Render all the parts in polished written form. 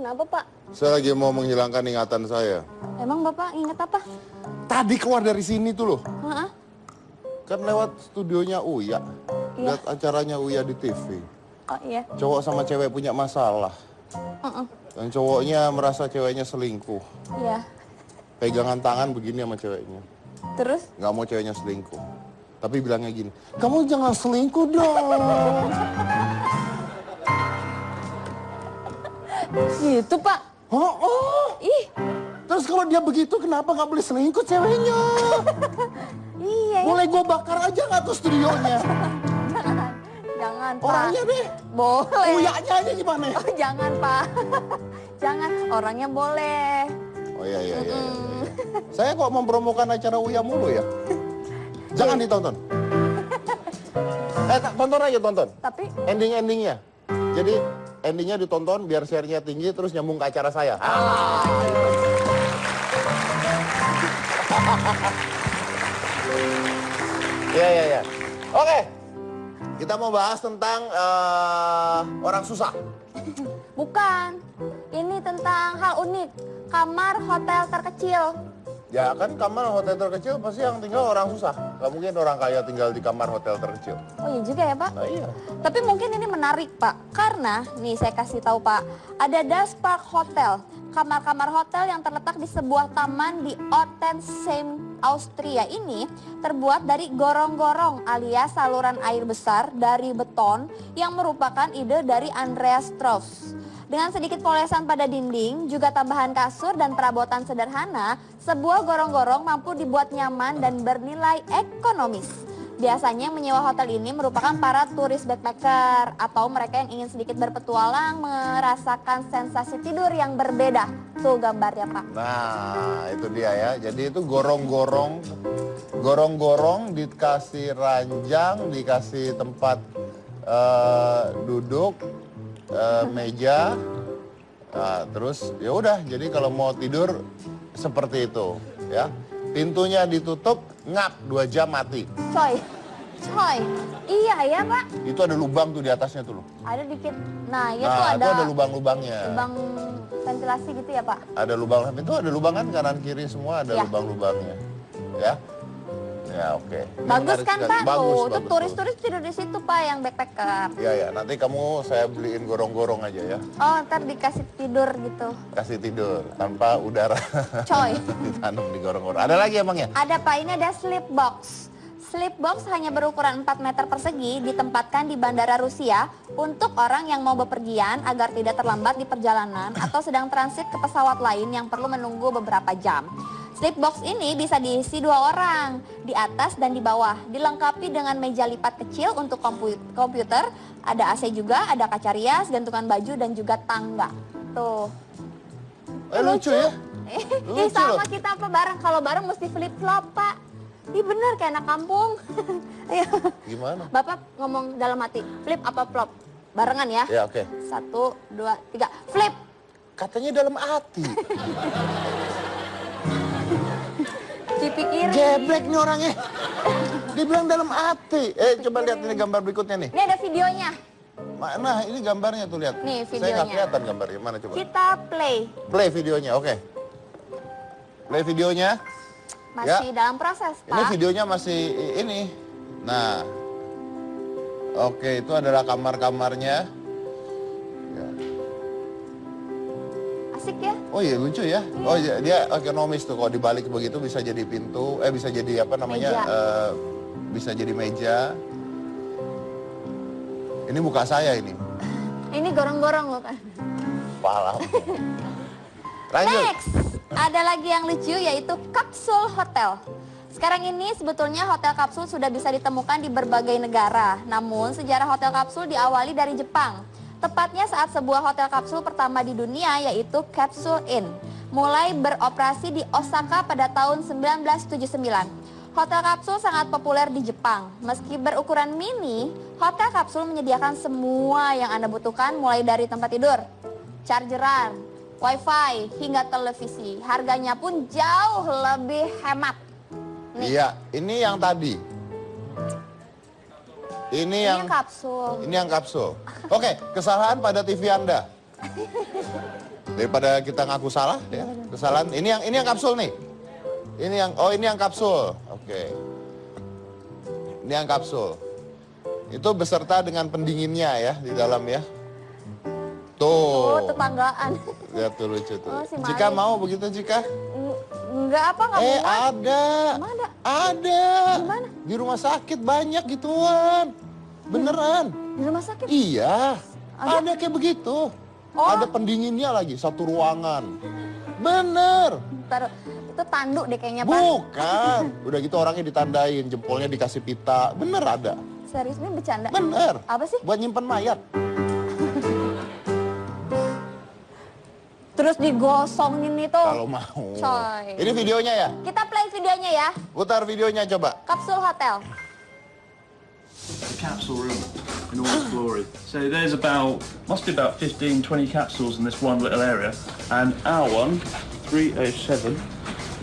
Kenapa, Pak? Saya lagi mau menghilangkan ingatan saya. Emang Bapak ingat apa? Tadi keluar dari sini tuh loh. Hah? Kan lewat studionya Uya. Iya. Lihat acaranya Uya di TV. Oh iya. Cowok sama cewek punya masalah. Dan cowoknya merasa ceweknya selingkuh. Iya. Pegangan tangan begini sama ceweknya. Terus? Nggak mau ceweknya selingkuh. Tapi bilangnya gini, kamu jangan selingkuh dong. Gitu, Pak. Oh. Ih. Terus kalau dia begitu, kenapa nggak boleh selingkuh ceweknya? Iya. Boleh gue bakar aja nggak tuh studionya? Jangan, Pak. Orangnya deh. Boleh. Uyanya aja gimana? Oh, jangan, Pak. Jangan. Orangnya boleh. Oh iya. Saya kok mempromokan acara Uya mulu ya? Jangan ditonton. Tonton aja tonton. Tapi Endingnya. Jadi endingnya ditonton biar share-nya tinggi terus nyambung ke acara saya. Iya. Oke. Kita mau bahas tentang orang susah. bukan. Ini tentang hal unik. Kamar hotel terkecil. Ya kan kamar hotel terkecil pasti yang tinggal orang susah. Gak mungkin orang kaya tinggal di kamar hotel terkecil. Oh iya juga ya, Pak? Nah iya. Tapi mungkin ini menarik, Pak. Karena, nih saya kasih tahu, Pak. Ada Das Park Hotel. Kamar-kamar hotel yang terletak di sebuah taman di Ottensheim, Austria ini terbuat dari gorong-gorong alias saluran air besar dari beton yang merupakan ide dari Andreas Strauss. Dengan sedikit polesan pada dinding, juga tambahan kasur dan perabotan sederhana, sebuah gorong-gorong mampu dibuat nyaman dan bernilai ekonomis. Biasanya menyewa hotel ini merupakan para turis backpacker atau mereka yang ingin sedikit berpetualang merasakan sensasi tidur yang berbeda. Tuh gambarnya, Pak. Nah itu dia ya. Jadi itu gorong-gorong dikasih ranjang, dikasih tempat duduk, meja. Nah, terus ya udah. Jadi kalau mau tidur seperti itu ya. Pintunya ditutup, ngap 2 jam mati. Coy, iya ya, Pak. Itu ada lubang tuh di atasnya tuh loh. Ada dikit. Nah, ya tuh Nah, ada itu ada lubang-lubangnya. lubang ventilasi gitu ya, Pak. Ada lubang, itu ada lubang kan kanan kiri semua ada Ya. lubang-lubangnya. Ya. Ya, oke. Ini Bagus menarik kan, sekali. Pak? Bagus, Tuh, itu bagus, turis-turis tidur di situ, Pak, yang backpacker. Ya, nanti saya beliin gorong-gorong aja ya. Oh, ntar dikasih tidur gitu. Kasih tidur tanpa udara. Coy. Ditanam di gorong-gorong. Ada lagi emangnya? Ada, Pak, ini ada sleep box. Sleep box hanya berukuran 4 meter persegi, ditempatkan di bandara Rusia untuk orang yang mau bepergian agar tidak terlambat di perjalanan atau sedang transit ke pesawat lain yang perlu menunggu beberapa jam. Sleep box ini bisa diisi 2 orang, di atas dan di bawah. Dilengkapi dengan meja lipat kecil untuk komputer, ada AC juga, ada kaca rias, gantungan baju, dan juga tangga. Tuh. Lucu ya? Ih, sama kita apa bareng? Kalau bareng mesti flip-flop, Pak. Ih, bener kayak anak kampung. Ayo. Gimana? Bapak ngomong dalam hati, flip apa flop? Barengan ya? Ya, oke. 1, 2, 3, flip. Katanya dalam hati. Dipikir. Geblek nih orangnya. Dibilang dalam hati. Coba lihat ini gambar berikutnya nih. Ini ada videonya. Nah, ini gambarnya tuh lihat. Nih, Saya nggak videonya. kelihatan gambarnya. Mana coba? Kita play. Play videonya, oke. Play videonya. Masih dalam proses, Pak. Ini videonya masih ini. Nah. Oke, itu adalah kamar-kamarnya. Ya. Asik ya? Oh iya, lucu ya. Oh iya, dia ekonomis tuh. Kalau dibalik begitu bisa jadi pintu, bisa jadi apa namanya? Meja. Bisa jadi meja. Ini muka saya ini. Ini gorong-gorong loh, kan. Pala. Lanjut. Next, ada lagi yang lucu yaitu kapsul hotel. Sekarang ini sebetulnya hotel kapsul sudah bisa ditemukan di berbagai negara. Namun sejarah hotel kapsul diawali dari Jepang. Tepatnya saat sebuah hotel kapsul pertama di dunia yaitu Capsule Inn mulai beroperasi di Osaka pada tahun 1979. Hotel kapsul sangat populer di Jepang. Meski berukuran mini, hotel kapsul menyediakan semua yang Anda butuhkan mulai dari tempat tidur, chargeran, wifi, hingga televisi. Harganya pun jauh lebih hemat. Nih. Iya, ini yang tadi. Ini yang kapsul. Ini yang kapsul. Oke, kesalahan pada TV Anda. Daripada kita ngaku salah, ya. Kesalahan. Ini yang kapsul nih. Ini yang kapsul. Oke. Ini yang kapsul. Itu beserta dengan pendinginnya ya di dalam ya. Oh, Tuh. tetanggaan. Lihat tuh lucu tuh. Oh, si Cika Malik. mau begitu Cika? Enggak apa, nggak muat. Ada. Mana? Ada. Di mana? Di rumah sakit banyak gituan. Beneran. Di rumah sakit? Iya. Ada? Ada kayak begitu. Oh. Ada pendinginnya lagi, satu ruangan. Bener. Ntar, itu tanduk deh kayaknya, Pak. Bukan. Udah gitu orangnya ditandain, jempolnya dikasih pita. Bener ada. Serius, ini bercanda? Bener. Apa sih? Buat nyimpen mayat. Terus digosongin itu. Kalau mau. Coy. Ini videonya ya? Kita play videonya ya. Putar videonya coba. Kapsul hotel. The capsule room in all its glory. So there's must be about 15, 20 capsules in this one little area. And our one, 307,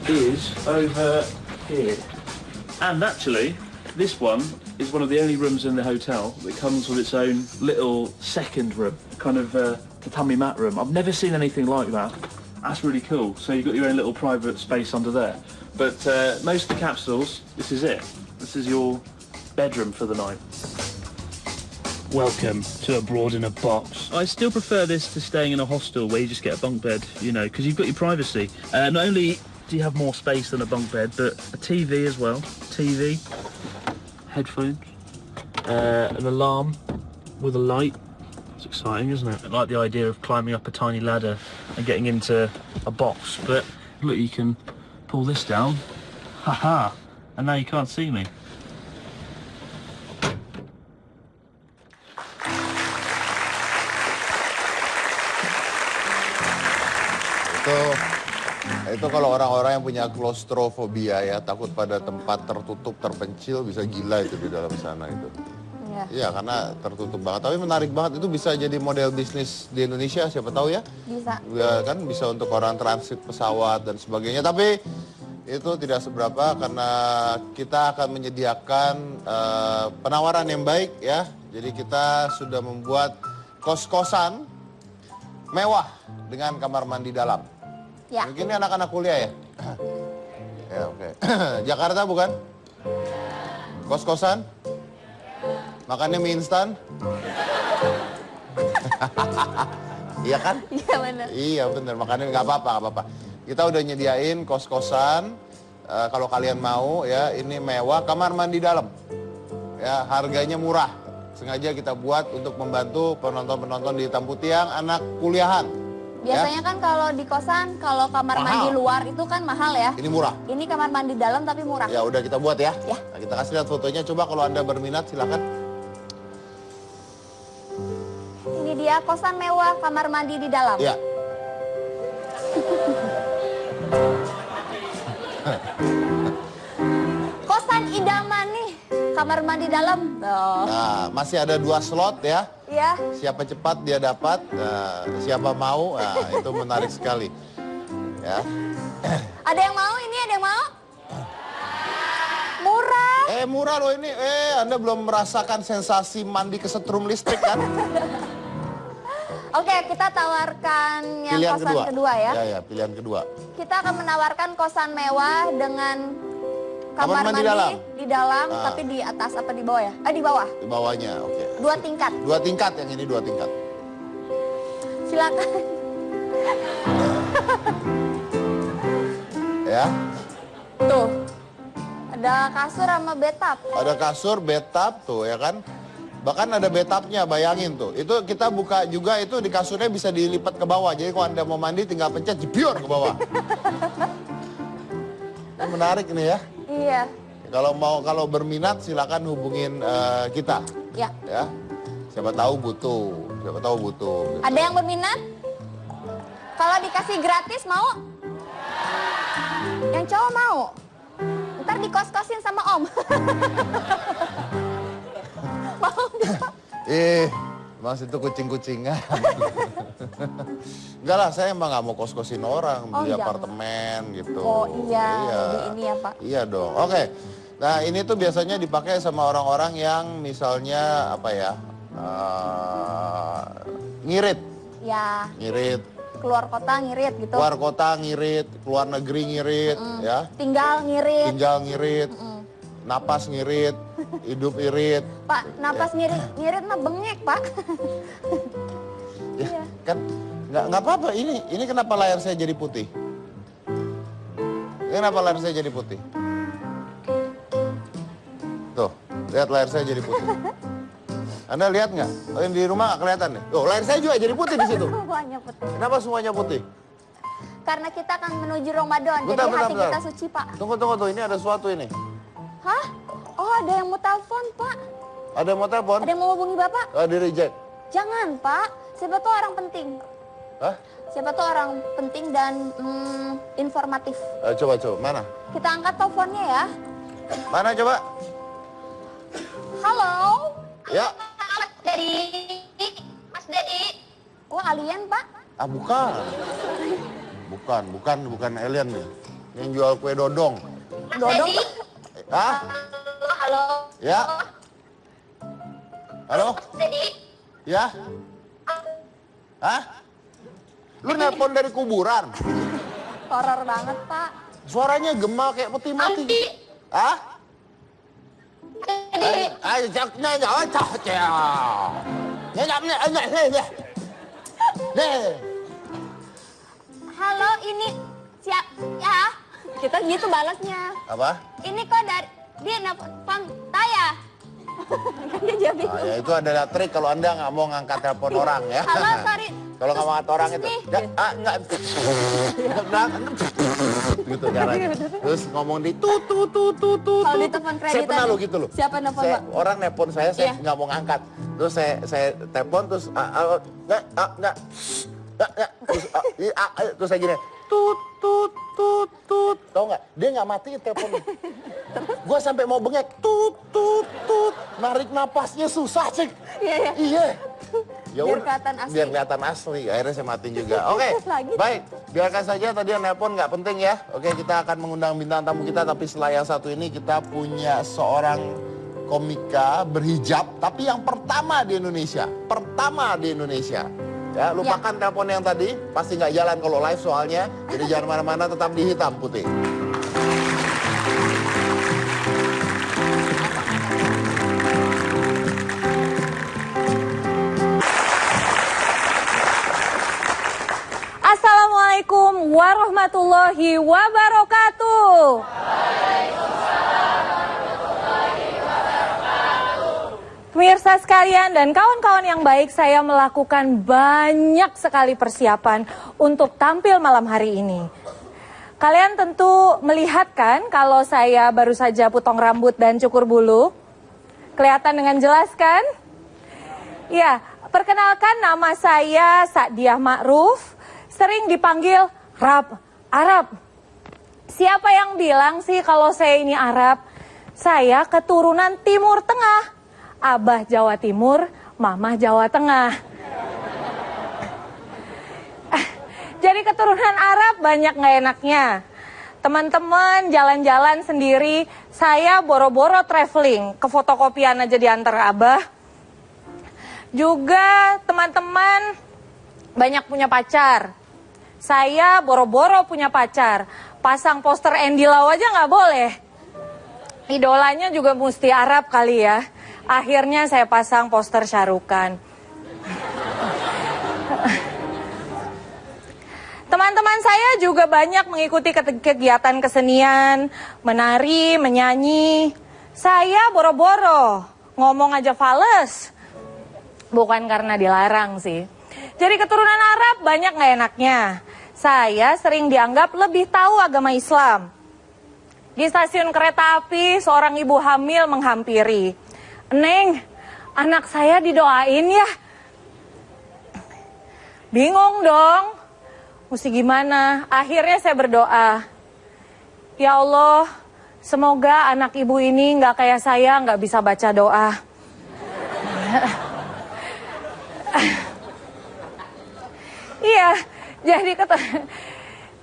is over here. And actually, this one is one of the only rooms in the hotel that comes with its own little second room, kind of tatami mat room. I've never seen anything like that. That's really cool. So you've got your own little private space under there. But most of the capsules, this is it. This is your bedroom for the night. Welcome to Abroad in a Box. I still prefer this to staying in a hostel where you just get a bunk bed, you know, because you've got your privacy. Not only do you have more space than a bunk bed, but a TV as well. TV, headphones, an alarm with a light. It's exciting, isn't it? I like the idea of climbing up a tiny ladder and getting into a box, but look, you can pull this down. Haha! And now you can't see me. Itu kalau orang-orang yang punya klaustrofobia ya, takut pada tempat tertutup, terpencil, bisa gila itu di dalam sana itu. Iya. Iya, karena tertutup banget. Tapi menarik banget, itu bisa jadi model bisnis di Indonesia, siapa tahu ya. Bisa. Ya, kan bisa untuk orang transit pesawat dan sebagainya. Tapi itu tidak seberapa karena kita akan menyediakan penawaran yang baik ya. Jadi kita sudah membuat kos-kosan mewah dengan kamar mandi dalam. Ya. Mungkin ini anak-anak kuliah ya? Ya, oke. Jakarta bukan? Kos-kosan? Makannya mie instan? Iya kan? Iya benar. Iya bener, makannya nggak apa-apa, nggak apa-apa. Kita udah nyediain kos-kosan, kalau kalian mau ya, ini mewah, kamar mandi dalam. Ya, harganya murah. Sengaja kita buat untuk membantu penonton-penonton di Hitam Putih yang anak kuliahan. Biasanya kan kalau di kosan, kalau kamar Mahal. mandi luar itu kan mahal ya. Ini murah. Ini kamar mandi dalam tapi murah. Ya udah kita buat ya. Ya. Nah, kita kasih lihat fotonya. Coba kalau Anda berminat silakan. Ini dia kosan mewah, kamar mandi di dalam. Ya. Kosan idaman nih, kamar mandi dalam. Oh. Nah, masih ada 2 slot ya. Ya. Siapa cepat dia dapat. Nah, siapa mau, nah, itu menarik sekali. Ya. Ada yang mau ini? Ada yang mau? Murah. Murah loh ini. Anda belum merasakan sensasi mandi kesetrum listrik kan? Oke, kita tawarkan yang Pilihan kosan kedua ya. Ya, pilihan kedua. Kita akan menawarkan kosan mewah dengan Kamar kamar mandi mandi dalam. di dalam, Ah. tapi di atas apa di bawah ya? Di bawah. Di bawahnya, oke. 2 tingkat. 2 tingkat, yang ini 2 tingkat. Silakan. Ya. Tuh. Ada kasur sama bathtub. Ada kasur, bathtub tuh ya kan. Bahkan ada bathtubnya, bayangin tuh. Itu kita buka juga, itu di kasurnya bisa dilipat ke bawah. Jadi kalau Anda mau mandi tinggal pencet, jebior ke bawah. Ini menarik nih ya. Iya. Kalau berminat silakan hubungin kita. Ya. Ya. Siapa tahu butuh. Siapa tahu butuh. Gitu. Ada yang berminat? Kalau dikasih gratis mau? Yang cowok mau? Ntar dikos-kosin sama om. Mau nggak? Mas itu kucing-kucingan. Enggak lah, saya emang nggak mau kos-kosin orang, Oh, beli jangan. apartemen gitu. Oh iya, di ini ya Pak. Iya dong. Oke. Nah ini tuh biasanya dipakai sama orang-orang yang misalnya apa ya, ngirit, Ya. ngirit. keluar kota ngirit gitu. Keluar kota ngirit, keluar negeri ngirit, ya. Tinggal ngirit. Tinggal ngirit, napas ngirit, hidup irit. Pak, napas ngirit mah bengek, Pak. Ya, kan nggak apa-apa. Ini kenapa layar saya jadi putih? Ini kenapa layar saya jadi putih? Tuh, lihat layar saya jadi putih. Anda lihat nggak? Oh, yang di rumah nggak kelihatan nih. Tuh, layar saya juga jadi putih di situ. Semuanya putih. Kenapa semuanya putih? Karena kita akan menuju Ramadan, Bentar, jadi hati bentar. kita suci, Pak. Tunggu, tuh. Ini ada sesuatu ini. Hah? Oh, ada yang mau telepon, Pak. Ada yang mau telepon? Ada yang mau hubungi Bapak? Di reject. Jangan, Pak. Siapa tuh orang penting. Hah? Siapa tuh orang penting dan informatif. Coba. Mana? Kita angkat teleponnya ya. Mana coba? Halo? Ya. Mas Dedi. Mas Dedi. Oh, alien, Pak? Ah, bukan. Bukan alien nih. Yang jual kue dodong. Dodong? Hah? Halo? Ya. Halo? Mas Dedi. Ya. Hah? Lu nelpon dari kuburan? Horor banget, Pak. Suaranya gema kayak peti mati. Hah? Halo, ini siap ya. Kita gitu balasnya. Apa? Ini kok dari dia nelfon Taya. Kan dia jawab Nah, ya itu adalah trik kalau Anda nggak mau ngangkat telepon orang ya. Halo, sorry. Kalau nggak mau ngangkat orang itu. Nggak. Gitu caranya. Terus ngomong di tut. Kalau di telepon kreditan. Saya pernah lo gitu loh. Siapa nelfon, Pak? Orang nelpon saya Iya. nggak mau ngangkat. Terus saya telepon terus nggak. Terus saya gini. Tut. Tahu nggak? Dia nggak matiin teleponnya. Gue sampai mau bengek. Tut. Narik napasnya susah, cek. Iya. Iya. Ya Biar udah, kelihatan asli. Biar kelihatan asli. Akhirnya saya matiin juga. Oke. Lagi. Baik. Biarkan saja tadi yang nelpon nggak penting ya. Oke, kita akan mengundang bintang tamu kita. Tapi setelah yang satu ini kita punya seorang komika berhijab. Tapi yang pertama di Indonesia. Ya, lupakan telepon yang tadi. Pasti nggak jalan kalau live soalnya. Jadi jangan mana-mana, tetap di Hitam Putih. Assalamualaikum warahmatullahi wabarakatuh. Pemirsa sekalian dan kawan-kawan yang baik, saya melakukan banyak sekali persiapan untuk tampil malam hari ini. Kalian tentu melihat kan kalau saya baru saja potong rambut dan cukur bulu? Kelihatan dengan jelas kan? Ya, perkenalkan nama saya Sa'diah Ma'ruf. Sering dipanggil Arab. Siapa yang bilang sih kalau saya ini Arab? Saya keturunan Timur Tengah. Abah Jawa Timur, Mamah Jawa Tengah. Jadi keturunan Arab banyak nggak enaknya. Teman-teman jalan-jalan sendiri, saya boro-boro traveling. Ke fotokopian aja diantar Abah. Juga teman-teman banyak punya pacar. Saya boro-boro punya pacar. Pasang poster Andy Lau aja nggak boleh. Idolanya juga mesti Arab kali ya. Akhirnya saya pasang poster Syarukan. Teman-teman saya juga banyak mengikuti kegiatan kesenian, menari, menyanyi. Saya boro-boro, ngomong aja fales. Bukan karena dilarang sih. Jadi keturunan Arab banyak nggak enaknya. Saya sering dianggap lebih tahu agama Islam. Di stasiun kereta api, seorang ibu hamil menghampiri. Neng, anak saya didoain ya. Bingung dong. Mesti gimana? Akhirnya saya berdoa. Ya Allah, semoga anak ibu ini nggak kayak saya, nggak bisa baca doa. Iya,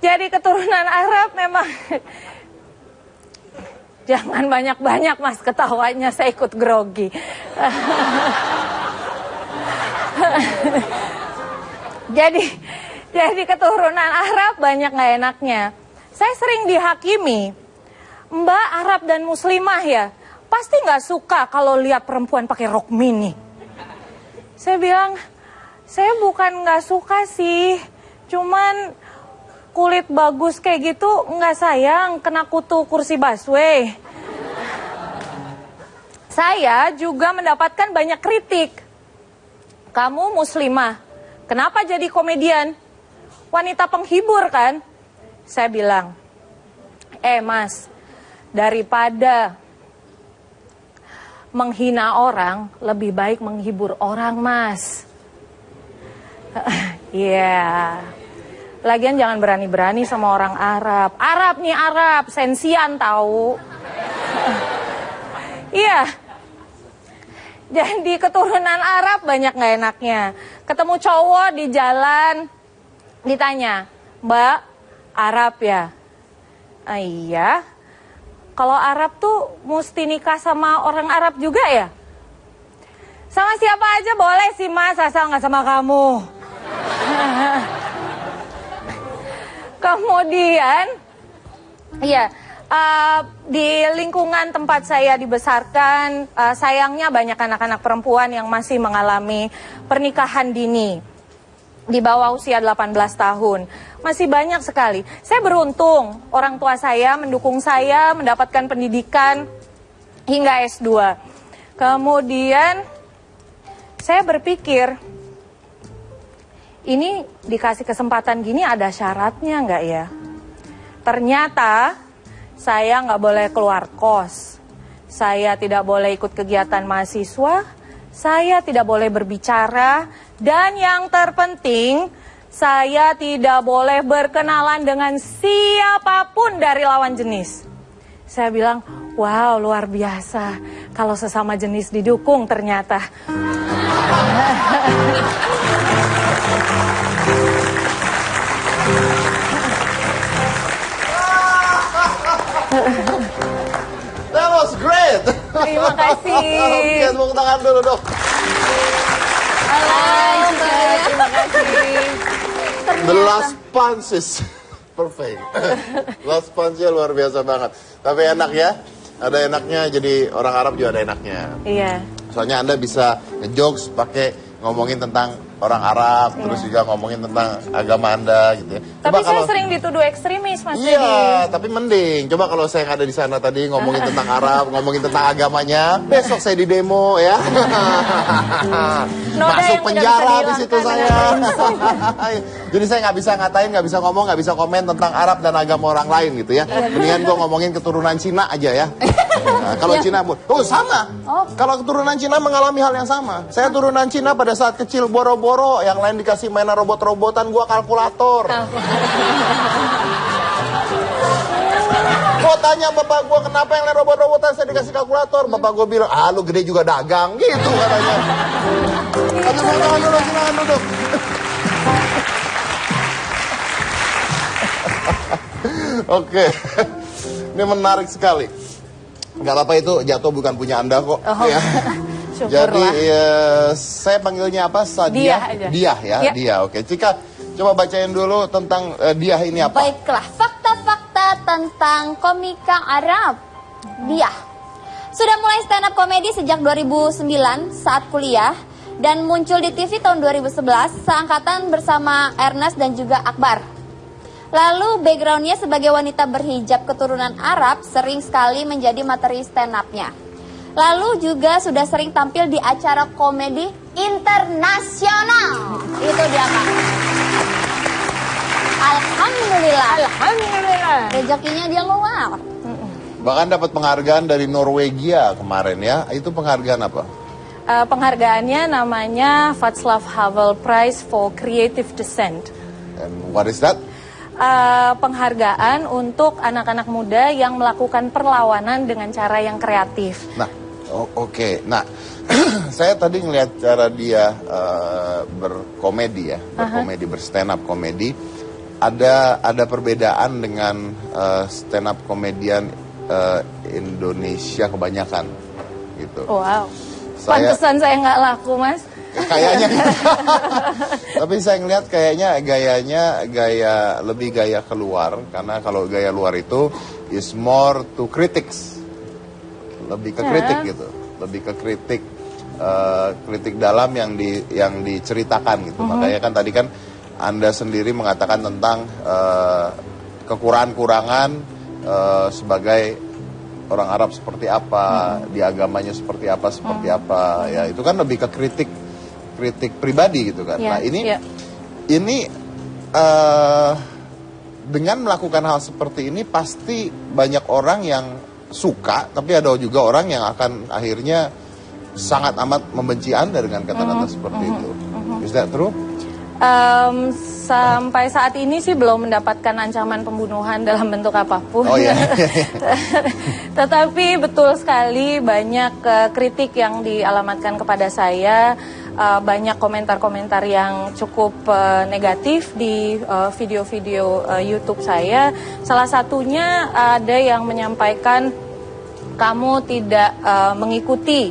jadi keturunan Arab memang. Jangan banyak-banyak mas ketawanya, saya ikut grogi. Jadi keturunan Arab banyak nggak enaknya. Saya sering dihakimi, Mbak Arab dan Muslimah ya, pasti nggak suka kalau lihat perempuan pakai rok mini. Saya bilang, saya bukan nggak suka sih, cuman kulit bagus kayak gitu nggak sayang kena kutu kursi busway. Saya juga mendapatkan banyak kritik. Kamu muslimah, kenapa jadi komedian? Wanita penghibur kan? Saya bilang, Mas, daripada menghina orang, lebih baik menghibur orang, Mas. Iya. Lagian jangan berani-berani sama orang Arab. Arab nih Arab, sensian tahu. Iya. Jadi keturunan Arab banyak nggak enaknya. Ketemu cowok di jalan, ditanya, Mbak, Arab ya? Iya. Kalau Arab tuh mesti nikah sama orang Arab juga ya? Sama siapa aja boleh sih Mas, asal nggak sama kamu. Kemudian, ya, di lingkungan tempat saya dibesarkan, sayangnya banyak anak-anak perempuan yang masih mengalami pernikahan dini di bawah usia 18 tahun. Masih banyak sekali. Saya beruntung, orang tua saya mendukung saya mendapatkan pendidikan hingga S2. Kemudian saya berpikir, ini dikasih kesempatan gini ada syaratnya nggak ya? Ternyata saya nggak boleh keluar kos, saya tidak boleh ikut kegiatan mahasiswa, saya tidak boleh berbicara, dan yang terpenting, saya tidak boleh berkenalan dengan siapapun dari lawan jenis. Saya bilang, wow luar biasa, kalau sesama jenis didukung ternyata. That was great. Terima kasih. Oke, tepuk tangan dulu dong. Halo, terima kasih. The last punch is perfect. Last punch-nya luar biasa banget. Tapi enak ya. Ada enaknya jadi orang Arab juga ada enaknya. Iya. Soalnya Anda bisa ngejokes pakai ngomongin tentang orang Arab, terus juga ngomongin tentang agama Anda gitu ya. Tapi saya sering dituduh ekstremis, Mas Iya, Dedi. tapi mending. Coba kalau saya yang ada di sana tadi ngomongin tentang Arab, ngomongin tentang agamanya, besok saya di demo ya. Noda Masuk yang penjara udah di bisa situ saya. Jadi saya nggak bisa ngatain, nggak bisa ngomong, nggak bisa komen tentang Arab dan agama orang lain gitu ya. Mendingan gue ngomongin keturunan Cina aja ya. Nah, kalau Cina pun, sama. Kalau keturunan Cina mengalami hal yang sama. Saya turunan Cina pada saat kecil boro-boro, yang lain dikasih mainan robot-robotan, gua kalkulator. Gua tanya bapak gua kenapa yang lain robot-robotan saya dikasih kalkulator. Bapak gua bilang, lu gede juga dagang gitu katanya. Silakan duduk. Oke, ini menarik sekali. Gak apa-apa, itu jatuh bukan punya Anda kok. Ya. Jadi saya panggilnya apa? Diah aja. Diah ya, Ya. Diah. Oke, Cika coba bacain dulu tentang Diah ini apa? Baiklah, fakta-fakta tentang komika Arab. Diah sudah mulai stand up komedi sejak 2009 saat kuliah dan muncul di TV tahun 2011 seangkatan bersama Ernest dan juga Akbar. Lalu backgroundnya sebagai wanita berhijab keturunan Arab sering sekali menjadi materi stand up-nya. Lalu juga sudah sering tampil di acara komedi internasional. Itu dia Kak. Alhamdulillah. Alhamdulillah. Rezekinya dia luar. Bahkan dapat penghargaan dari Norwegia kemarin ya. Itu penghargaan apa? Penghargaannya namanya Václav Havel Prize for Creative Dissent. And what is that? Penghargaan untuk anak-anak muda yang melakukan perlawanan dengan cara yang kreatif. Nah, oke. Nah, saya tadi ngelihat cara dia berkomedi ya, berkomedi, berstand up komedi. Ada perbedaan dengan stand up komedian Indonesia kebanyakan gitu. Wow. Pantesan saya nggak laku, Mas. Kayaknya. Tapi saya ngeliat kayaknya lebih gaya keluar, karena kalau gaya luar itu is more to critics, lebih ke kritik gitu, lebih ke kritik kritik dalam yang diceritakan gitu. Makanya kan tadi kan Anda sendiri mengatakan tentang kekurangan-kurangan sebagai orang Arab seperti apa, di agamanya seperti apa, ya itu kan lebih ke kritik pribadi gitu kan. Nah ini dengan melakukan hal seperti ini pasti banyak orang yang suka, tapi ada juga orang yang akan akhirnya sangat amat membenci Anda dengan kata-kata seperti itu. Is that true? Sampai saat ini sih belum mendapatkan ancaman pembunuhan dalam bentuk apapun. Oh iya. Tetapi betul sekali banyak kritik yang dialamatkan kepada saya, banyak komentar-komentar yang cukup negatif di video-video YouTube saya. Salah satunya ada yang menyampaikan kamu tidak mengikuti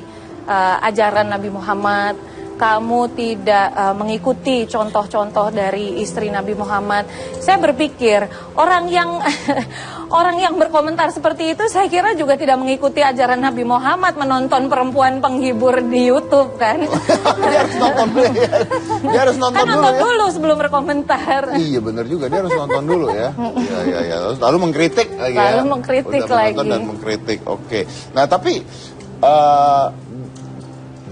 ajaran Nabi Muhammad, kamu tidak mengikuti contoh-contoh dari istri Nabi Muhammad. Saya berpikir orang yang berkomentar seperti itu saya kira juga tidak mengikuti ajaran Nabi Muhammad, menonton perempuan penghibur di YouTube kan. Dia harus nonton dulu ya. Dia harus nonton dulu ya. Dulu sebelum berkomentar. Iya benar juga, dia harus nonton dulu ya. Iya. Lalu mengkritik lagi ya. Lalu mengkritik udah lagi. Dan mengkritik. Oke. Nah tapi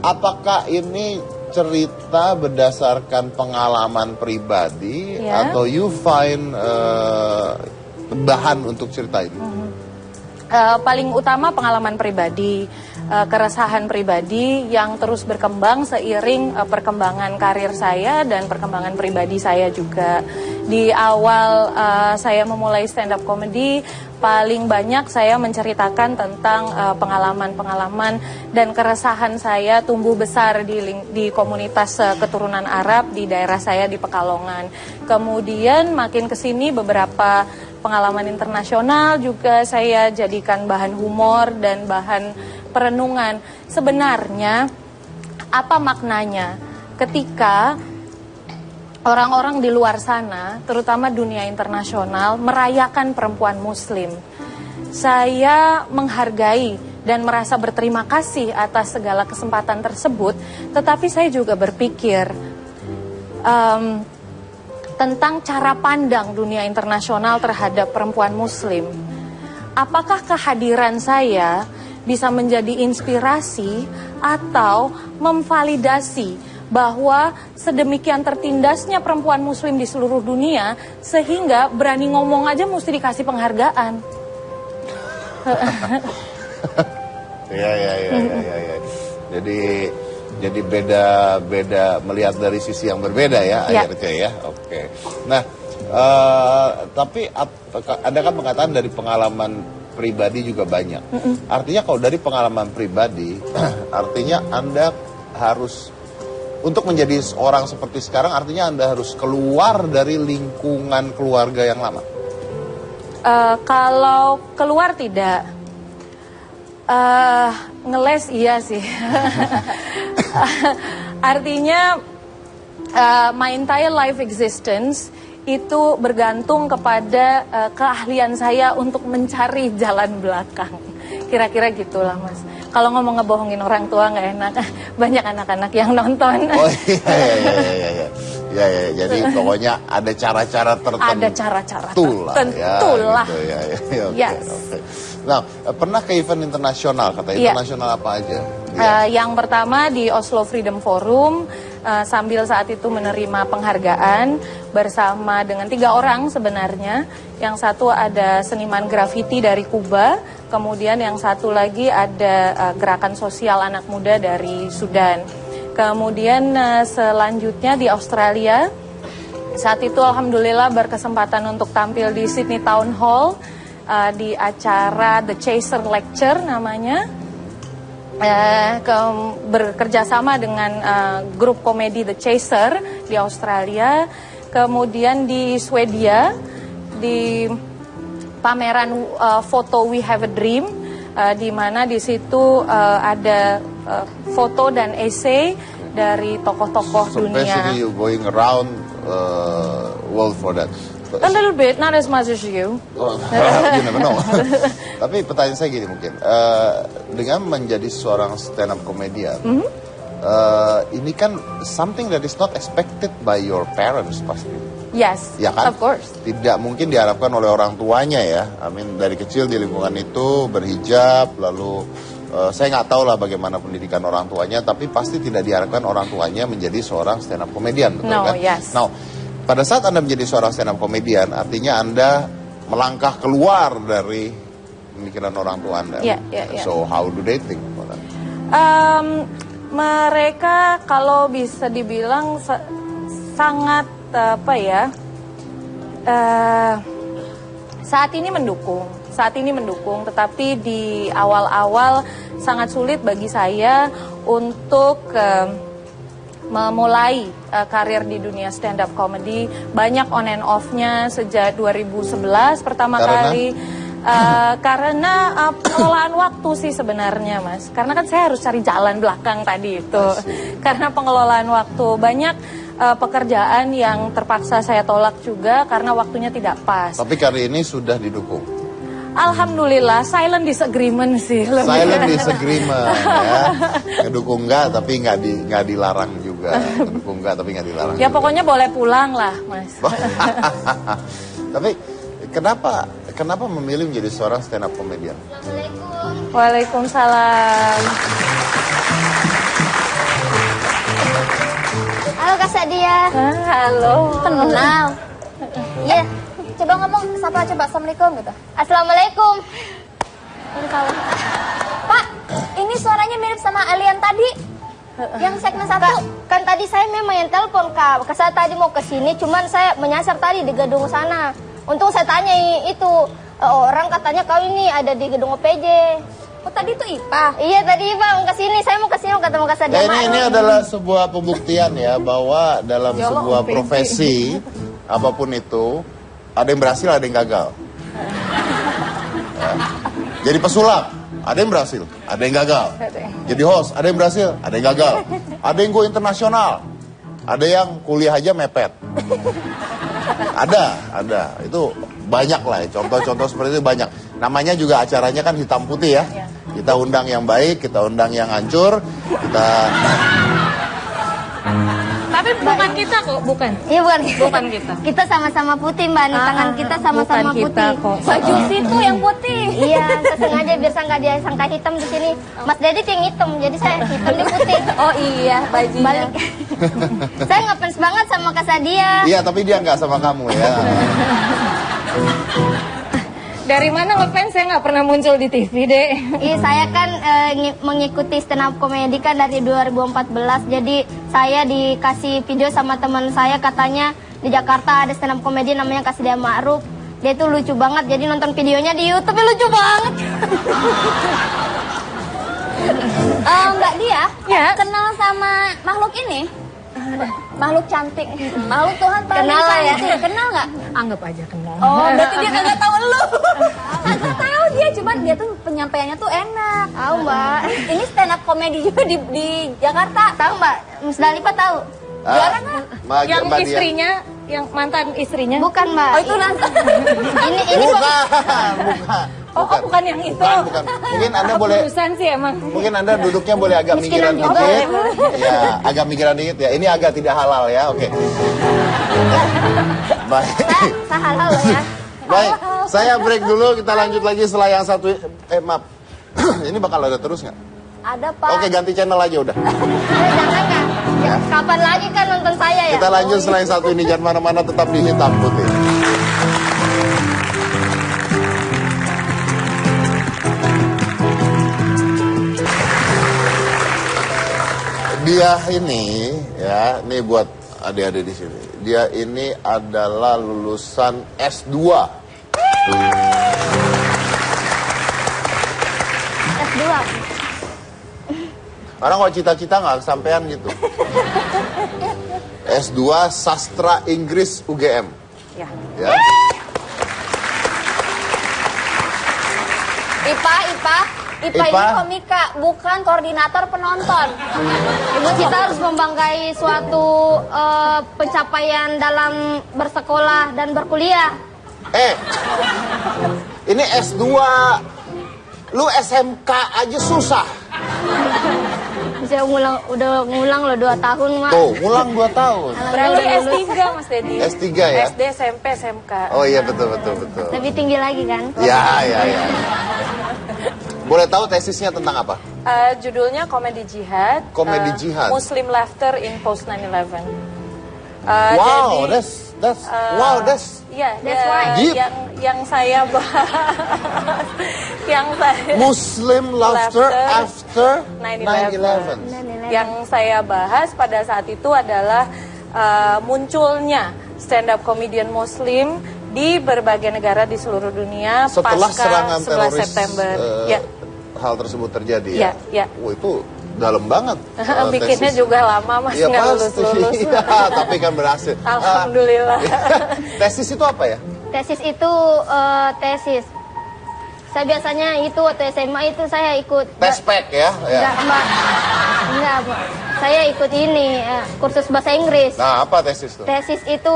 apakah ini cerita berdasarkan pengalaman pribadi atau you find bahan untuk cerita ini? Paling utama pengalaman pribadi, keresahan pribadi yang terus berkembang seiring perkembangan karir saya dan perkembangan pribadi saya juga. Di awal saya memulai stand up comedy, paling banyak saya menceritakan tentang pengalaman-pengalaman dan keresahan saya tumbuh besar di komunitas keturunan Arab di daerah saya di Pekalongan. Kemudian makin kesini beberapa pengalaman internasional juga saya jadikan bahan humor dan bahan perenungan. Sebenarnya apa maknanya ketika orang-orang di luar sana, terutama dunia internasional, merayakan perempuan muslim? Saya menghargai dan merasa berterima kasih atas segala kesempatan tersebut, tetapi saya juga berpikir tentang cara pandang dunia internasional terhadap perempuan muslim. Apakah kehadiran saya bisa menjadi inspirasi atau memvalidasi bahwa sedemikian tertindasnya perempuan muslim di seluruh dunia sehingga berani ngomong aja mesti dikasih penghargaan. Ya. Jadi beda melihat dari sisi yang berbeda ya akhirnya ya. Oke. Nah, tapi Anda kan mengatakan dari pengalaman pribadi juga banyak. Artinya kalau dari pengalaman pribadi, artinya Anda harus untuk menjadi seorang seperti sekarang, artinya Anda harus keluar dari lingkungan keluarga yang lama. Kalau keluar tidak, ngeles iya sih. Artinya my entire life existence itu bergantung kepada keahlian saya untuk mencari jalan belakang. Kira-kira gitulah Mas. Kalau ngomong ngebohongin orang tua nggak enak, banyak anak-anak yang nonton. Oh iya. Ya, jadi pokoknya ada cara-cara tertentu. Ada cara-cara tertentu lah. Ya, gitu, ya. Yes. Okay. Nah, pernah ke event internasional, kata internasional apa aja? Yang pertama di Oslo Freedom Forum, sambil saat itu menerima penghargaan bersama dengan 3 orang sebenarnya. Yang satu ada seniman grafiti dari Kuba, kemudian yang satu lagi ada gerakan sosial anak muda dari Sudan. Kemudian selanjutnya di Australia, saat itu alhamdulillah berkesempatan untuk tampil di Sydney Town Hall di acara The Chaser Lecture namanya, bekerja sama dengan grup komedi The Chaser di Australia. Kemudian di Swedia di pameran foto We Have a Dream, di mana di situ ada foto dan esai dari tokoh-tokoh So basically dunia. you going around world for that. A little bit, not as much as you. Oh, you never know. Tapi pertanyaan saya gini mungkin, dengan menjadi seorang stand up comedian, ini kan something that is not expected by your parents pasti. Yes, Ya kan? of course. Tidak mungkin diharapkan oleh orang tuanya ya. I mean, dari kecil di lingkungan itu berhijab, lalu saya nggak tahu lah bagaimana pendidikan orang tuanya, tapi pasti tidak diharapkan orang tuanya menjadi seorang stand up comedian, betul No, kan? yes. Now, pada saat Anda menjadi seorang stand up comedian, artinya Anda melangkah keluar dari pemikiran orang tua Anda. Yeah, yeah, yeah. So how do they think about that? Mereka kalau bisa dibilang sangat apa ya, saat ini mendukung, tetapi di awal-awal sangat sulit bagi saya untuk memulai karir di dunia stand up comedy. Banyak on and off-nya sejak 2011 pertama kali. Karena pengelolaan waktu sih sebenarnya, Mas. Karena kan saya harus cari jalan belakang tadi itu. Karena pengelolaan waktu, banyak pekerjaan yang terpaksa saya tolak juga karena waktunya tidak pas. Tapi kali ini sudah didukung. Alhamdulillah, silent disagreement sih. Silent disagreement ya. Ngedukung enggak tapi nggak dilarang juga. Ngedukung enggak tapi nggak dilarang. Ya juga. pokoknya boleh pulang lah, Mas. Tapi kenapa memilih menjadi seorang stand up comedian? Waalaikumsalam. Halo Kak Sadia. Halo. Kenal. Iya. Coba ngomong, sapa coba. Assalamualaikum gitu. Assalamualaikum. Pak, ini suaranya mirip sama alien tadi. Yang segmen 1. Kan tadi saya memang yang telepon Kak. Saya tadi mau ke sini, cuman saya menyasar tadi di gedung sana. Untung saya tanya itu orang katanya kau ini ada di gedung OPJ. Oh tadi itu IPA. Iya tadi Bang ke sini, saya mau ke sini ketemu Kak Sadia. Ya, ini adalah sebuah pembuktian ya bahwa dalam sebuah profesi apapun itu ada yang berhasil, ada yang gagal. Ya. Jadi pesulap, ada yang berhasil, ada yang gagal. Jadi host, ada yang berhasil, ada yang gagal. Ada yang go internasional, ada yang kuliah aja mepet. Ada. Itu banyak lah ya. Contoh-contoh seperti itu banyak. Namanya juga acaranya kan hitam putih ya. Kita undang yang baik, kita undang yang hancur, kita... Tapi bukan kita kok, bukan. Iya Bukan kita. Kita sama-sama putih Mbak, nih tangan kita sama-sama bukan kita putih. kok. Baju situ yang putih. Iya, saya sengaja biar saya nggak disangka hitam di sini. Mas Dedi yang hitam, jadi saya hitam di putih. Oh iya, bajunya. Balik. Saya ngefans banget sama Kak Sadia. Iya, tapi dia nggak sama kamu ya. Dari mana ngefans saya nggak pernah muncul di TV deh. Iya, saya kan mengikuti stand up comedy kan dari 2014. Jadi saya dikasih video sama teman saya, katanya di Jakarta ada stand up comedy namanya Kak Sadia Ma'ruf. Dia tuh lucu banget. Jadi nonton videonya di YouTube, lucu banget. Mbak Dia, Ya. kenal sama makhluk ini? Makhluk cantik, makhluk Tuhan paling Kenal lah ya. cantik. Kenal nggak? Anggap aja kenal. Oh, berarti dia kagak tahu lu. Kagak tahu dia, cuman dia tuh penyampaiannya tuh enak. Tahu Mbak. Ini stand up comedy juga di Jakarta. Tahu Mbak. Musdalifah tahu. Juara nggak? Yang istrinya, yang mantan istrinya. Bukan Mbak. Oh itu nanti. Ini Bukan. Bukan yang itu. Bukan. Mungkin Anda boleh, Keputusan sih emang. mungkin Anda duduknya boleh agak Miskinan minggiran juga. dikit. Ya, agak minggiran dikit ya. Ini agak tidak halal ya, oke. Baik. saya halal loh ya. Baik, saya break dulu, kita lanjut lagi setelah yang satu. Maaf, ini bakal ada terus nggak? Ada Pak. Oke, ganti channel aja udah. Jangan kan. Ya, kapan lagi kan nonton saya ya? Kita lanjut setelah yang satu ini, jangan mana-mana, tetap di Hitam Putih. Dia ini, ya, ini buat adik-adik di sini. Dia ini adalah lulusan S2. S2. Orang kok cita-cita nggak kesampean gitu. S2 Sastra Inggris UGM. Ya. Ya. IPA. Ipa ini komika, bukan koordinator penonton. Ibu, kita harus membanggai suatu pencapaian dalam bersekolah dan berkuliah. Ini S2, lu SMK aja susah. Saya udah ngulang loh 2 tahun, Mak. Tuh, ngulang 2 tahun. Berarti S3 Mas Dedi. S3 ya? SD, SMP, SMK. Oh iya, betul. Lebih tinggi lagi kan? Ya. Boleh tahu tesisnya tentang apa? Judulnya Komedi Jihad. Komedi Jihad. Muslim Laughter in Post 9/11. Wow, jadi, that's iya, That's right. Deep. yang saya bahas, yang saya Muslim laughter Laughter after 9/11. 9/11. Yang saya bahas pada saat itu adalah munculnya stand up comedian Muslim di berbagai negara di seluruh dunia Setelah pasca serangan 11 teroris September. hal tersebut terjadi Ya, ya? ya. Wah, itu dalam banget. Bikinnya tesis. juga lama, Mas, Iya, nggak pasti. lulus-lulus. Iya, tapi kan berhasil. Alhamdulillah. Tesis itu apa ya? Tesis itu tesis. Saya biasanya itu waktu SMA itu saya ikut. Tespek ya? Enggak, Mbak. Enggak, Mbak. Saya ikut ini kursus bahasa Inggris. Nah, apa tesis itu? Tesis itu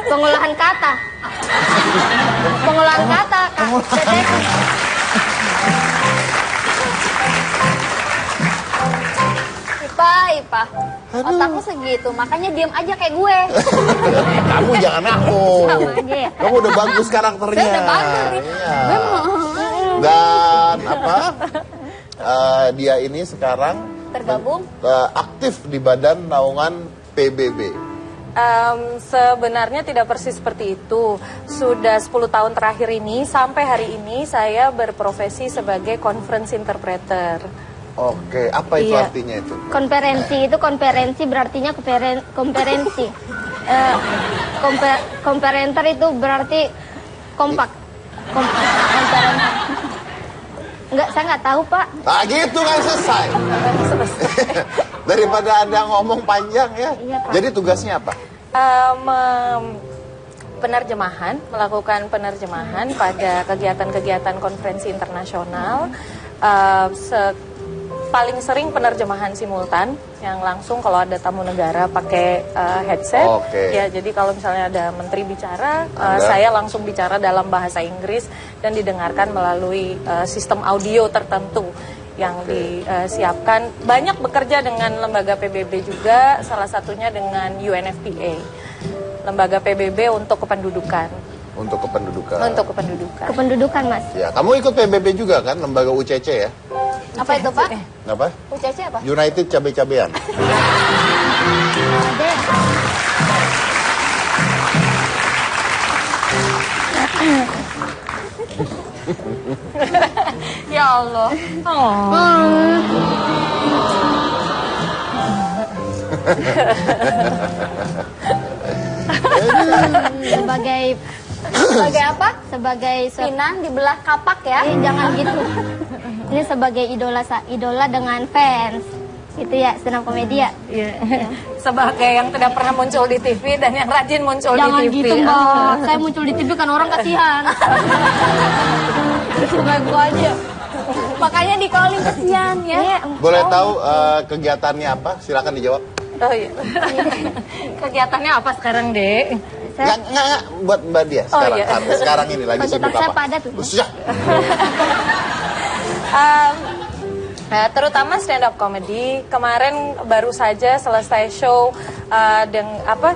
pengolahan kata. Pengolahan kata, Kak. Tesis. Ipa. Otakku segitu, makanya diem aja kayak gue. Kamu jangan aku. Sama aja ya. Kamu udah bagus karakternya. Saya udah bagus nih. Iya. Dan apa? Dia ini sekarang Tergabung? aktif di Badan Naungan PBB. Sebenarnya tidak persis seperti itu. Sudah 10 tahun terakhir ini, sampai hari ini saya berprofesi sebagai conference interpreter. Oke, apa itu Iya. artinya itu? Konferensi berartinya konferensi. Komparenter itu berarti kompak. Komparenter. Enggak, saya nggak tahu, Pak. Nah gitu kan selesai. Daripada Anda ngomong panjang ya. Iya, Pak. Jadi tugasnya apa? Penerjemahan, melakukan penerjemahan pada kegiatan-kegiatan konferensi internasional. Paling sering penerjemahan simultan yang langsung kalau ada tamu negara pakai headset. Oke. Ya, jadi kalau misalnya ada menteri bicara, Anda? saya langsung bicara dalam bahasa Inggris dan didengarkan melalui sistem audio tertentu yang disiapkan. Banyak bekerja dengan lembaga PBB juga, salah satunya dengan UNFPA, lembaga PBB untuk kependudukan. Untuk kependudukan. Untuk kependudukan. Kependudukan, Mas. Ya, kamu ikut PBB juga kan, lembaga UCC ya? Apa itu, Pak? Apa? UCC apa? United Cabe-Cabean. Ada. Ya Allah. Sebagai apa? Sebagai Pinang dibelah kapak ya. jangan gitu. Ini sebagai idola dengan fans. Gitu ya, stand up komedi ya. Iya. Sebagai yang tidak pernah muncul di TV dan yang rajin muncul Jangan di TV. gitu, Mbak. Saya muncul di TV kan orang kasihan. Sebagai gua aja. Makanya di calling kesian ya. Iya. Boleh tahu kegiatannya apa? Silakan dijawab. Oh iya. Kegiatannya apa sekarang, Dek? Enggak, buat Mbak Dia Oh, sekarang. iya. Sekarang ini lagi Kegiatan sibuk saya apa? padat. Sudah. Terutama stand up comedy. Kemarin baru saja selesai show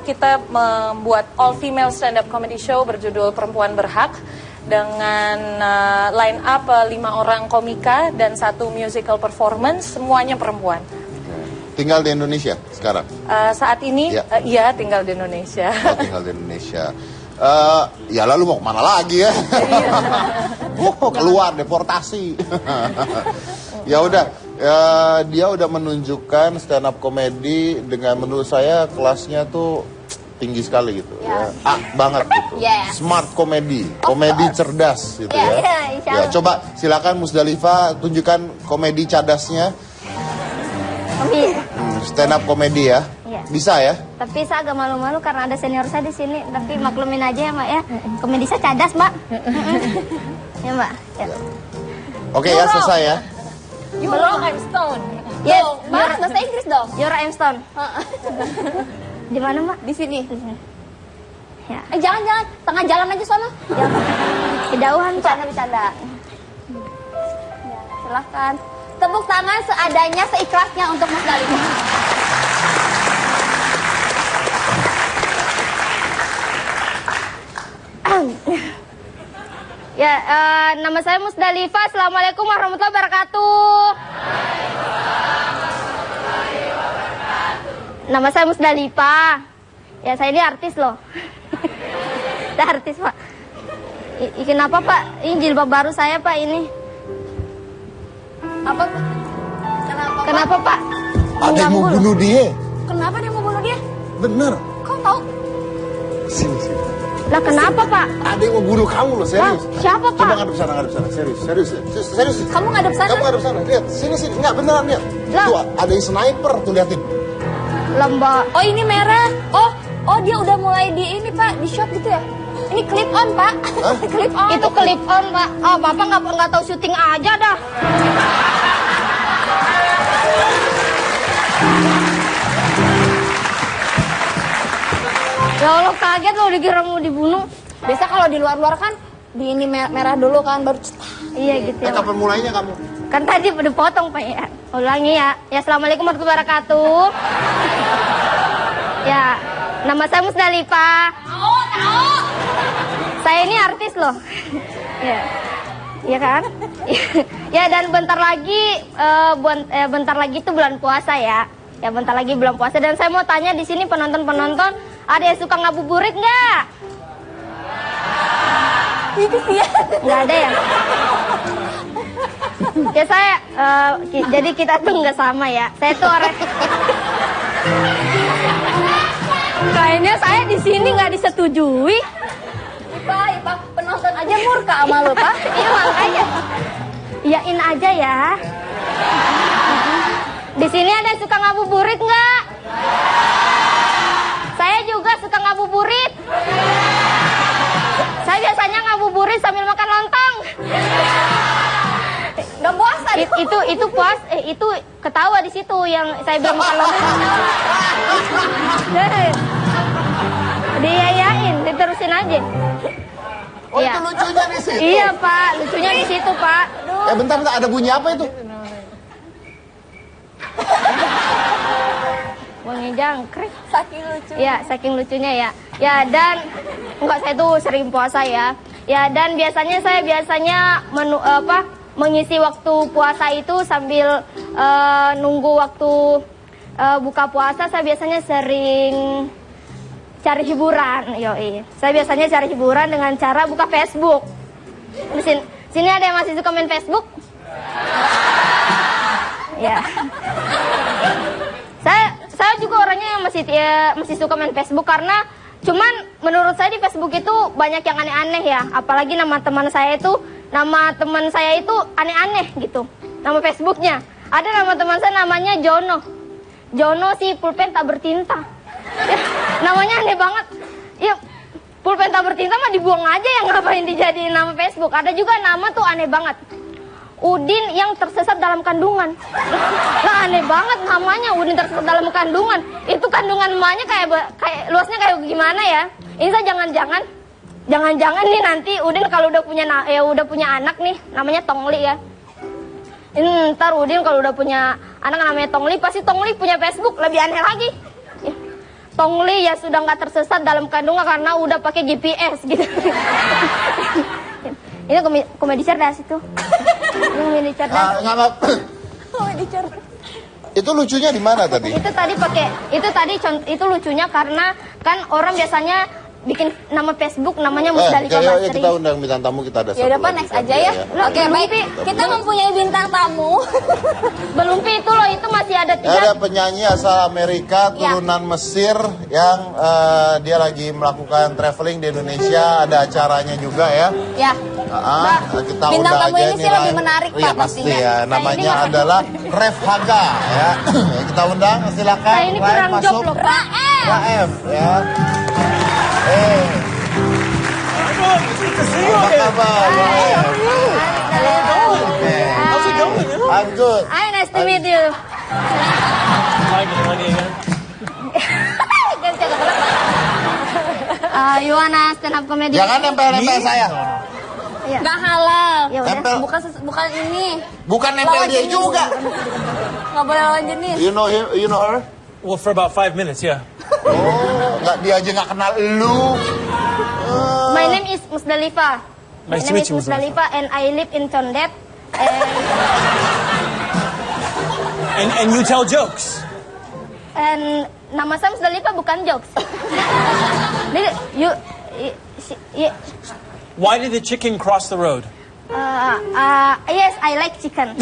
kita membuat all female stand up comedy show berjudul Perempuan Berhak dengan line up 5 orang komika dan 1 musical performance, semuanya perempuan. Tinggal di Indonesia sekarang. Saat ini Ya. iya tinggal di Indonesia. Oh, tinggal di Indonesia. Ya lalu mau kemana lagi ya? Keluar deportasi. Ya udah, dia udah menunjukkan stand up comedy dengan menurut saya kelasnya tuh tinggi sekali gitu ya. Banget gitu. Yes. Smart comedy, komedi cerdas gitu ya. Iya, insya Ya, Allah. coba silakan Musdalifah tunjukkan komedi cerdasnya. Iya. Stand up comedy ya. Iya. Bisa ya? Tapi saya agak malu-malu karena ada senior saya di sini. Tapi maklumin aja ya Mbak ya. Komedi saya cadas Mbak. Ya Mbak. Ya. Oke ya, selesai ya. Belum, I'm stone. Yes, Mas, bahasa Inggris dong. Yora M. Stone. Di mana Mbak? Di sini. Ya. Jangan, tengah jalan aja sono. Kejauhan Pak. Bercanda. Ya, silahkan. Tepuk tangan seadanya, seikhlasnya untuk Musdalifah. Ya, nama saya Musdalifah. Assalamualaikum warahmatullahi wabarakatuh. Nama saya Musdalifah. Ya, saya ini artis loh. Saya artis Pak. Kenapa Pak? Ini jilbab baru saya Pak ini. Apa? Kenapa Pak? Ada yang mau Mengganggu loh. bunuh dia. Kenapa dia mau bunuh dia? Bener. Kau tahu? Sini. Lah kenapa Pak? Ada yang mau bunuh kamu loh, serius. Hah? Siapa, Pak? Coba ngadep sana. Serius. Kamu ngadep sana? Kamu ngadep sana, lihat. Sini. Enggak, beneran, lihat. Lah. Tuh, ada yang sniper, tuh liatin. Lembak. Oh, ini merah. Oh dia udah mulai di ini Pak, di shot gitu ya? Ini clip on Pak. Clip on. Itu clip on Pak. Oh, Bapak nggak tahu syuting aja dah. Ya Allah, kaget loh dikira mau dibunuh. Biasa kalau di luar-luar kan di ini merah dulu kan baru Iya gitu ya. Pak. Kapan mulainya kamu? Kan tadi udah potong Pak ya. Ulangi ya. Ya, assalamualaikum warahmatullahi wabarakatuh. Ya, nama saya Musdalifah. Tahu. Saya ini artis loh. Ya. Iya kan? Ya, dan bentar lagi itu bulan puasa ya. Ya, bentar lagi bulan puasa dan saya mau tanya di sini penonton-penonton, ada yang suka ngabuburit nggak? Nggak ada ya? Ya saya, jadi kita tuh nggak sama ya. Saya tuh orang. Kayaknya saya di sini nggak disetujui. Pak, penonton aja murka sama lo Pak. Iya makanya. Iyain aja ya. Di sini ada yang suka ngabuburit nggak? Saya juga suka ngabuburit. Saya biasanya ngabuburit sambil makan lontong. Udah puasa nih. Itu ketawa di situ yang saya bilang makan lontong. Diyayain, diterusin aja. Oh, Iya. itu lucunya di situ. Iya Pak, lucunya di situ Pak. Bentar, ada bunyi apa itu? Wangi jangkrik. Saking lucu. Ya, saking lucunya ya. Ya, dan enggak, saya tuh sering puasa ya. Ya, dan saya biasanya mengisi waktu puasa itu sambil nunggu waktu buka puasa. Saya biasanya sering cari hiburan. Yoi. Saya biasanya cari hiburan dengan cara buka Facebook. Di sini ada yang masih suka main Facebook? Ya. Saya juga orangnya yang masih suka main Facebook karena cuman menurut saya di Facebook itu banyak yang aneh-aneh ya. Apalagi nama teman saya itu aneh-aneh gitu. Nama Facebooknya. Ada nama teman saya namanya Jono. Jono si pulpen tak bertinta. Ya, namanya aneh banget. Ya, pulpen tak bertinta mah dibuang aja, yang ngapain dijadiin nama Facebook. Ada juga nama tuh aneh banget. Udin yang tersesat dalam kandungan. Nah, aneh banget namanya, Udin tersesat dalam kandungan. Itu kandungan emaknya kayak luasnya kayak gimana ya? Ini saya jangan-jangan nih nanti Udin kalau udah punya anak nih, namanya Tongli ya. Ini ntar Udin kalau udah punya anak namanya Tongli, pasti Tongli punya Facebook, lebih aneh lagi. Ya. Tongli ya sudah nggak tersesat dalam kandungan karena udah pakai GPS gitu. Ini komedi cerdas itu. Ini komedi cerdas. Itu lucunya di mana tadi? Itu lucunya karena kan orang biasanya bikin nama Facebook namanya Musdalifah Basri. Kita undang bintang tamu, kita ada Ya udah Pak, next aja ya. Oke, baik. Kita mempunyai bintang tamu. Belum itu loh, itu masih masih ada Ada 3. penyanyi asal Amerika, turunan Mesir yang dia lagi melakukan traveling di Indonesia. Ada acaranya juga ya. Ya. Kita Bintang undang tamu aja ini sih lebih menarik, Iya Pak, pasti pastinya. ya. Namanya ini adalah Ref Haga ya. Kita undang, silakan. Saya ini Raef kurang masuk. job loh, Pak. Raef ya. Apa kabar? Raef? How's it going? I'm good. Hi, nice to meet you. You wanna stand up comedy? Jangan nempel-nempel saya. Iya. Nggak halal. Ya udah. Nempel. Bukan ini. Bukan nempel Lawan dia jenis. juga. Nggak boleh lawan jenis. You know him? You know her? Well, for about 5 minutes, yeah. Oh, nggak dia aja nggak kenal lu. My name is Musdalifa. My Nice to name meet is you, Musdalifa and I live in Condet. And you tell jokes. And nama saya Musdalifa bukan jokes. Why did the chicken cross the road? Yes, I like chicken.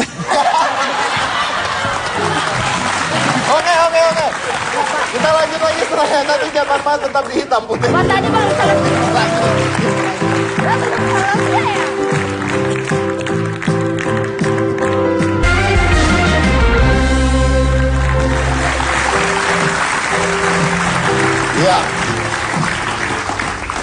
Oke. Kita lanjut lagi setelahnya. Nanti jangan banget tetap di hitam putih. Pak tadi bang salah. Ya.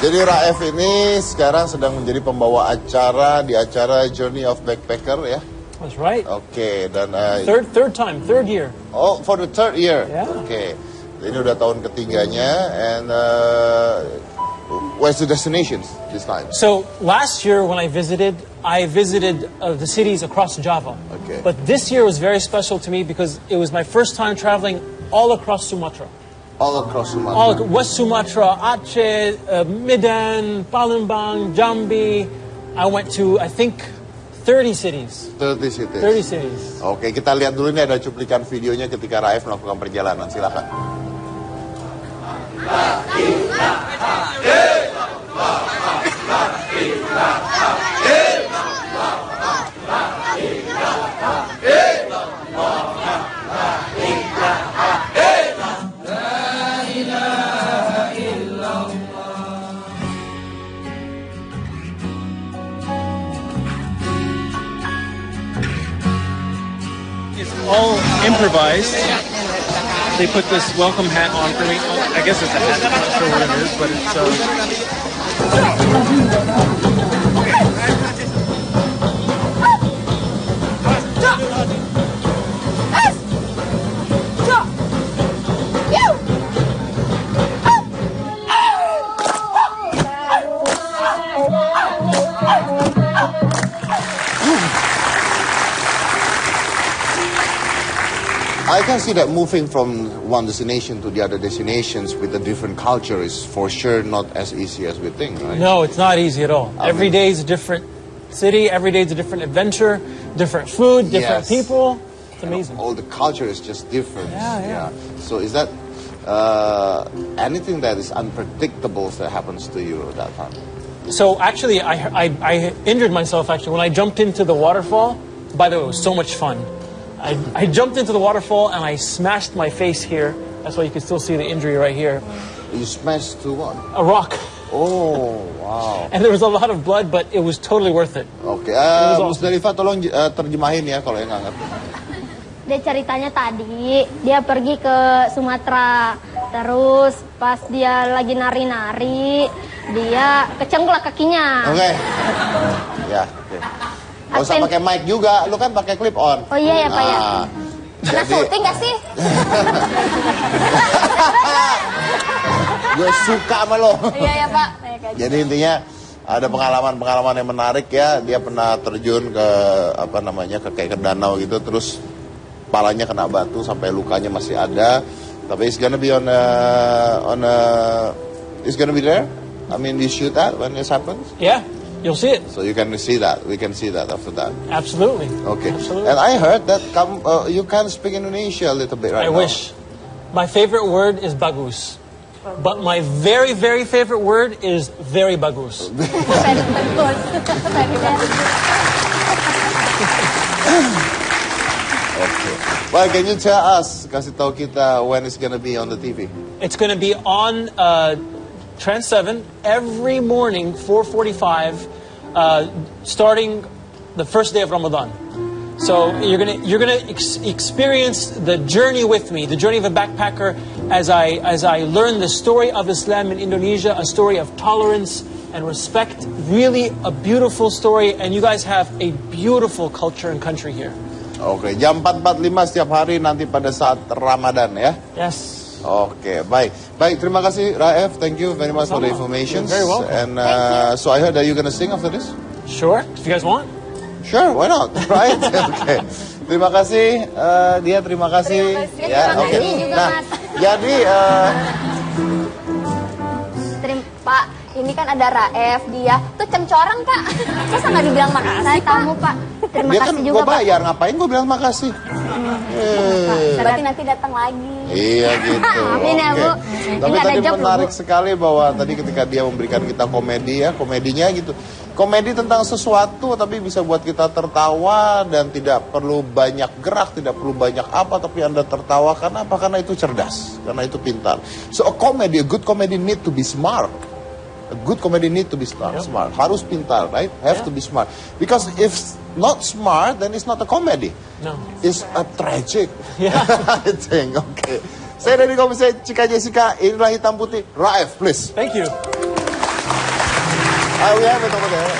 Jadi Raef ini sekarang sedang menjadi pembawa acara di acara Journey of Backpacker ya. That's right. Oke, dan Third year. oh for the third year. Yeah. Oke. Ini udah tahun ketiganya and where's the destinations this time? So last year when I visited the cities across Java. Okay. But this year was very special to me because it was my first time traveling all across Sumatra. All across Sumatra. All West Sumatra, Aceh, Medan, Palembang, Jambi. I went to, I think, 30 cities. 30 cities. 30 cities. Oke, kita lihat dulu nih ada cuplikan videonya ketika Raef melakukan perjalanan. Silakan. It's all improvised. They put this welcome hat on for me. I guess it's a hat. I'm not sure what it is, but it's I can see that moving from one destination to the other destinations with a different culture is for sure not as easy as we think, right? No, it's not easy at all. Every day is a different city. Every day is a different adventure, different food, different Yes. people. It's amazing. All the culture is just different. Yeah. So is that anything that is unpredictable that happens to you at that time? So actually, I injured myself actually when I jumped into the waterfall. By the way, it was so much fun. I jumped into the waterfall and I smashed my face here. That's why you can still see the injury right here. You smashed to what? A rock. Oh, wow. And there was a lot of blood, but it was totally worth it. Oke, was awesome. Musdalifah tolong terjemahin ya kalau yang nggak ngerti. Dia ceritanya tadi, dia pergi ke Sumatera. Terus pas dia lagi nari-nari, dia kecenggol kakinya. Oke. Ya, oke. Gak usah pakai mic juga, lu kan pakai clip on. Oh iya ya Pak ya. Pernah syuting nggak sih? Gue suka sama lo. Iya ya Pak. Jadi intinya ada pengalaman-pengalaman yang menarik ya. Dia pernah terjun ke kayak ke danau gitu, terus palanya kena batu sampai lukanya masih ada. Tapi it's gonna be it's gonna be there. I mean, you shoot that when this happens. Yeah, you'll see it. So you can see that. We can see that after that. Absolutely. Okay. Absolutely. And I heard that you can speak Indonesia a little bit right I now. wish. My favorite word is bagus. But my very, very favorite word is very bagus. Okay. Well, can you tell us, kasih tahu kita when it's gonna be on the TV? It's going to be on Trans 7 every morning, 4:45, starting the first day of Ramadan. So you're gonna experience the journey with me, the journey of a backpacker, as I learn the story of Islam in Indonesia, a story of tolerance and respect. Really a beautiful story, and you guys have a beautiful culture and country here. Oke, jam 4.45 setiap hari nanti pada saat Ramadan ya. Yes. Oke, baik. Baik, terima kasih Raef. Thank you very much for the information. You're very welcome. And so I heard that you're gonna sing after this? Sure, if you guys want. Sure, why not? Right? Oke. Terima kasih dia, terima kasih. Ya, oke. Nah, jadi Pak, ini kan ada Raef, dia tuh cemcorang Kak. Masa nggak dibilang makasih Saya Pak? tamu Pak. Terima dia kan kasih gue juga Pak. bayar, ngapain gue bilang makasih? Berarti nanti datang lagi. Iya gitu. Amin ya, Oke. Bu. Tapi Ini ada tadi job loh, menarik Bu. sekali bahwa tadi ketika dia memberikan kita komedi ya, komedinya gitu. Komedi tentang sesuatu tapi bisa buat kita tertawa dan tidak perlu banyak gerak, tidak perlu banyak apa, tapi Anda tertawa karena apa? Karena itu cerdas, karena itu pintar. So a good comedy need to be smart. A good comedy need to be smart. Harus pintar, right? Have to be smart. Because if not smart, then it's not a comedy. No. It's a tragic Yeah. thing. Oke. Saya dari Komisi Cika Jessica, inilah Hitam Putih. Raef, please. Thank you. We have it over there.